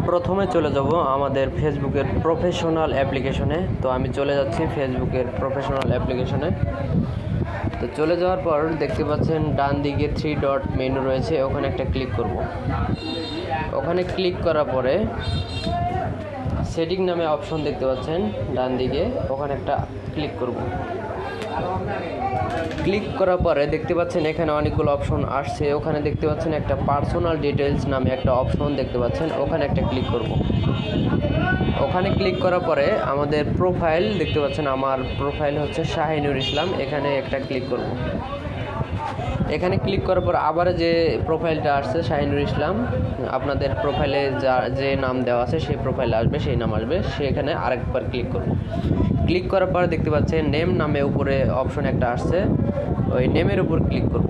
প্রথমে চলে যাব আমাদের ফেসবুকের প্রফেশনাল অ্যাপ্লিকেশনে। তো আমি চলে যাচ্ছি ফেসবুকের প্রফেশনাল অ্যাপ্লিকেশনে। তো চলে যাওয়ার পর দেখতে পাচ্ছেন ডান দিকে 3 ডট মেনু রয়েছে, ওখানে একটা ক্লিক করব। ওখানে ক্লিক করার পরে সেটিং নামে অপশন দেখতে পাচ্ছেন ডান দিকে, ওখানে একটা ক্লিক করব। ক্লিক করার পরে দেখতে পাচ্ছেন এখানে অনেকগুলো অপশন আসছে। ওখানে দেখতে পাচ্ছেন একটা পার্সোনাল ডিটেলস নামে একটা অপশন দেখতে পাচ্ছেন, ওখানে একটা ক্লিক করব। ওখানে ক্লিক করার পরে আমাদের প্রোফাইল দেখতে পাচ্ছেন, আমার প্রোফাইল হচ্ছে শাহিনুর ইসলাম, এখানে একটা ক্লিক করব। এখানে ক্লিক করার পর আবার যে প্রোফাইলটা আসছে শাহিনুর ইসলাম, আপনাদের প্রোফাইলে যে নাম দেওয়া আছে সেই প্রোফাইলে আসবে, সেই নাম আসবে, সেখানে আরেকবার ক্লিক করব। ক্লিক করার পর দেখতে পাচ্ছেন নেম নামে উপরে অপশন একটা আসছে, ওই নেমের উপর ক্লিক করব।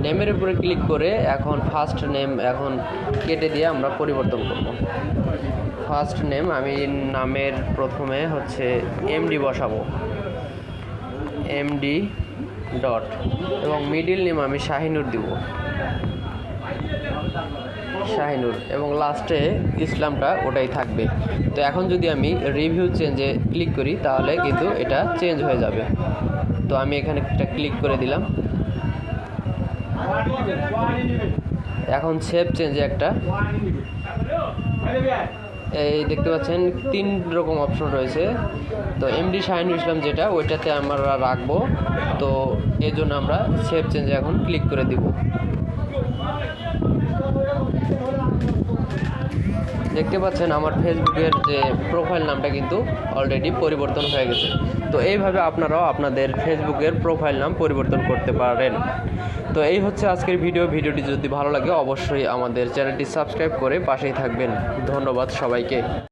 নেমের উপরে ক্লিক করে এখন ফার্স্ট নেম এখন কেটে দিয়ে আমরা পরিবর্তন করব। ফার্স্ট নেম আমি নামের প্রথমে হচ্ছে এমডি বসাবো, এমডি ডট, এবং মিডিল নেম আমি শাহিনুর দিব, শাহিনুর, এবং লাস্টে ইসলামটা ওটাই থাকবে। তো এখন যদি আমি রিভিউ চেঞ্জে ক্লিক করি তাহলে কিন্তু এটা চেঞ্জ হয়ে যাবে। তো আমি এখানে একটা ক্লিক করে দিলাম। এখন সেভ চেঞ্জে একটা এই দেখতে পাচ্ছেন 3 রকম অপশন রয়েছে। তো এমডি শাহিনুর ইসলাম যেটা ওইটাতে আমরা রাখবো, তো এই জন্য আমরা সেভ চেঞ্জে এখন ক্লিক করে দিব। দেখতে পাচ্ছেন আমার ফেসবুকের যে প্রোফাইল নামটা কিন্তু অলরেডি পরিবর্তন হয়ে গেছে। তো এইভাবে আপনারাও আপনাদের ফেসবুকের প্রোফাইল নাম পরিবর্তন করতে পারেন। তো এই হচ্ছে আজকের ভিডিওটি যদি ভালো লাগে অবশ্যই আমাদের চ্যানেলটি সাবস্ক্রাইব করে পাশেই থাকবেন। ধন্যবাদ সবাইকে।